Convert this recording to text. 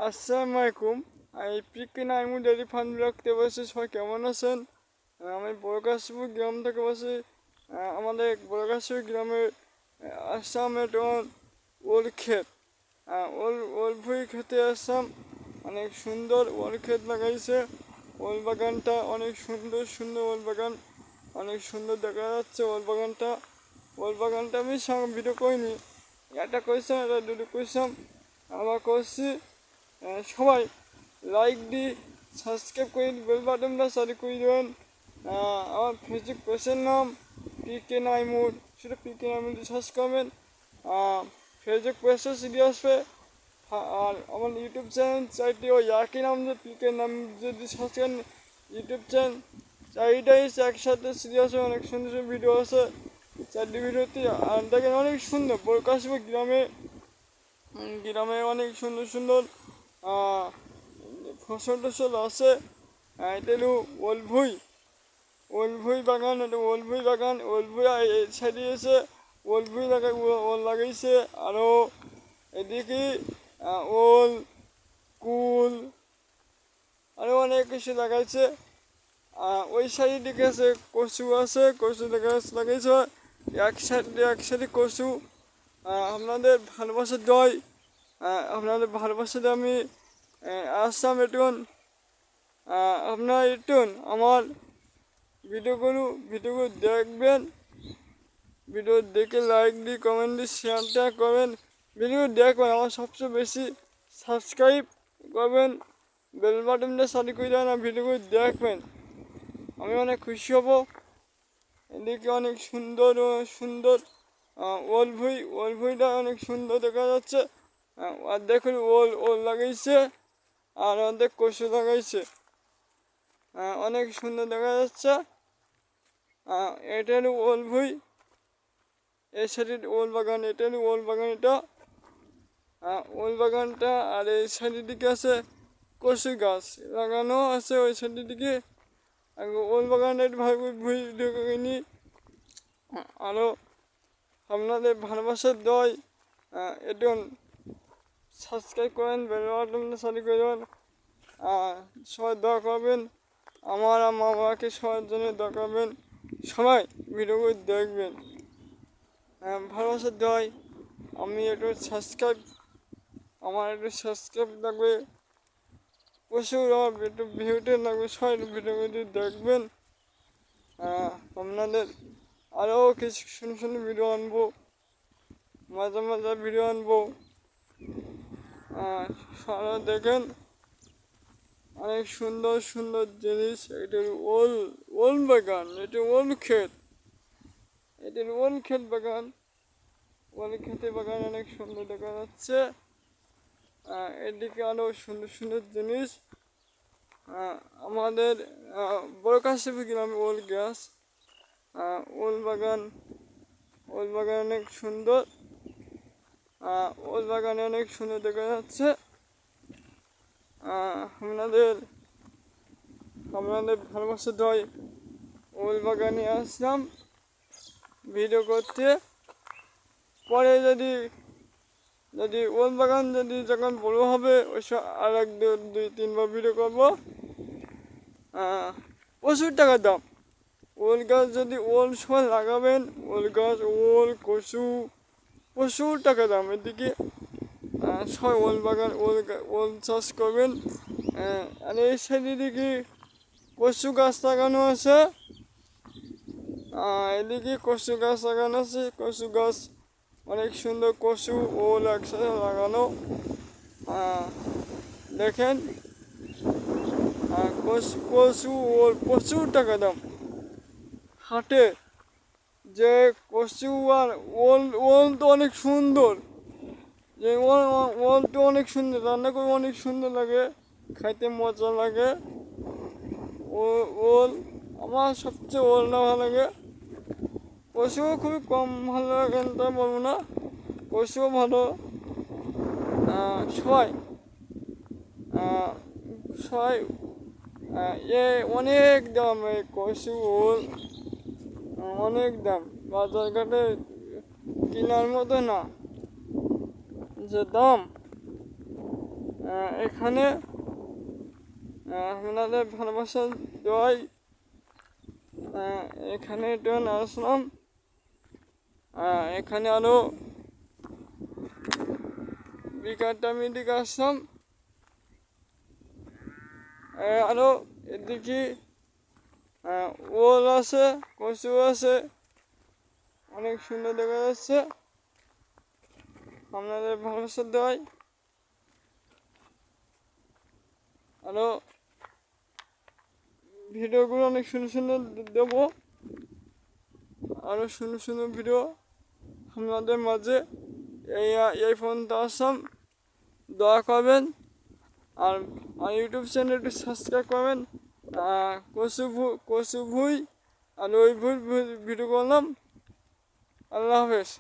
আসসালামু আলাইকুম। এই পিকে নাইমু ডেয়ারি ফার্ম রাখতে বসে সবাই কেমন আছেন? আমি বড়কাশিপুর গ্রাম থেকে বসে আমাদের বড়কাশিপুর গ্রামের আসামের ওল ক্ষেত ওল ভুই খেতে আসলাম। অনেক সুন্দর ওল ক্ষেত লাগাইছে। ওল বাগানটা অনেক সুন্দর সুন্দর ওল বাগান, অনেক সুন্দর দেখা যাচ্ছে ওল বাগানটা আমি সঙ্গে ভিডিও করিনি, একটা করেছিলাম, একটা দুটো করেছিলাম, আবার করছি। সবাই লাইক দি সাবস্ক্রাইব করে বেল বাটনটা চালু করে দেবেন। আমার ফেসবুক পেজের নাম পিকে নাইমুর, সেটা পিকে নাইমুর সার্চ করবেন। ফেসবুক পেজটা সিডি আসবে। আর আমার ইউটিউব চ্যানেল চারটি ওই একই নাম, যে পিকে নাম যদি সার্চ করেন ইউটিউব চ্যানেল চারিটাই একসাথে সিডি আসবে। অনেক সুন্দর সুন্দর ভিডিও আছে চারটি ভিডিওতে। আর দেখেন অনেক সুন্দর বড়কাশিপুর গ্রামে অনেক সুন্দর সুন্দর ফসল টসল আছে। এটা হলো ওলভুই বাগান, এটা ওলভুই বাগান। ওলভুই ছাড়িয়েছে, ওলভুই ওল লাগাইছে। আরও এদিকে ওল কুল আরও অনেক কিছু লাগাইছে। ওই সাইডের দিকে আছে কচু লাগাইছে। এক সাইডে কচু। আপনাদের ভালোবাসা দয়, আপনাদের ভালোবাসাতে আমি আসলাম। আপনারা আমার ভিডিওগুলো দেখবেন। ভিডিও দেখে লাইক দিয়ে কমেন্ট দিয়ে শেয়ারটা করবেন। ভিডিও দেখবেন, আমার সবচেয়ে বেশি সাবস্ক্রাইব করবেন, বেল বাটনটা চালু করে দেবেন আর ভিডিওগুলো দেখবেন, আমি অনেক খুশি হব। এদিকে অনেক সুন্দর সুন্দর ওলভুইটা অনেক সুন্দর দেখা যাচ্ছে। আর দেখুন ওল লাগাইছে, আর অর্ধেক কচু লাগাইছে। অনেক সুন্দর দেখা যাচ্ছে। এটা হলো ওলভুই, এই সাইডের ওল বাগান, এটা হলো ওল বাগান। এটা ওল বাগানটা। আর এই সাইডের দিকে আছে কচু গাছ লাগানো আছে ওই সাইডের দিকে। ওল বাগানের ভুই ঢুকিনি। আরও আপনাদের ভালোবাসার দয় একটু সাবস্ক্রাইব করেন, বেল বাটনটা চালু করে দেবেন। সবাই দোয়া করবেন, আমার মা বাবাকে সবার জন্য দোয়া করবেন। সবাই ভিডিওগুলো দেখবেন, ভালোবাসার দয়। আমি আমার একটু সাবস্ক্রাইব লাগবে প্রচুর, আমার একটু ভিউতে লাগবে। সবাই ভিডিওগুলো দেখবেন। আপনাদের আরও কিছু সুন্দর সুন্দর ভিডিও আনবো, মাঝে মাঝে ভিডিও আনবো। সারা দেখেন অনেক সুন্দর সুন্দর জিনিস। এটার ওল বাগান, এটা ওল ক্ষেত, এটার ওল ক্ষেত বাগান। ওল ক্ষেতে বাগান অনেক সুন্দর দেখা যাচ্ছে। এদিকে আরও সুন্দর সুন্দর জিনিস। আমাদের বড়কাশিপুর গ্রামে ওল গাছ, ওল বাগান অনেক সুন্দর। ওল বাগানে অনেক সুন্দর দেখা যাচ্ছে। আপনাদের ভালোবাসা দয় ওল বাগানে আসলাম ভিডিও করতে। পরে যদি ওল বাগান যখন বড় হবে ওই সব আর এক দুই তিনবার ভিডিও করবো। প্রচুর টাকার দাম ওল গাছ। যদি ওল সবাই লাগাবেন, ওল গাছ, ওল কচু, প্রচুর টাকা দাম। এদিকে সবাই ওল বাগান ওল চাষ করবেন। আর এই সাইডে দিকে কচু গাছ লাগানো আছে। এদিকে কচু গাছ লাগানো আছে। কচু গাছ অনেক সুন্দর, কচু ওল একসাথে লাগানো। দেখেন কচু ওল প্রচুর টাকা দাম হাটে। যে কচু আর ওল তো অনেক সুন্দর, যে ওল তো অনেক সুন্দর, রান্না করে অনেক সুন্দর লাগে, খাইতে মজা লাগে। ওল আমার সবচেয়ে ওলটা ভালো লাগে। কচুও খুবই কম ভালো লাগে তা বলবো না, কচুও ভালো। সবাই সবাই অনেক দাম এই কচু ওল, অনেক দাম। বাজার ঘাটে কেনার মতো না যে দাম। এখানে আপনাদের ভালোবাসা দোয়াই এখানে ট্রেন আসলাম। এখানে আরও বিকারটা মিডিকে আসলাম। আরও এদিকে ওল আছে, কচু আছে, অনেক সুন্দর দেখা যাচ্ছে। আপনাদের ভালোবাসা দেওয়াই আরও ভিডিওগুলো অনেক সুন্দর সুন্দর দেবো। আরও সুন্দর সুন্দর ভিডিও আপনাদের মাঝে এই পর্যন্ত আসলাম। দয়া করবেন আর ইউটিউব চ্যানেলটি সাবস্ক্রাইব করবেন। কচু ভুই আর ওই ভুই ভিডিও করলাম। আল্লাহ হাফেজ।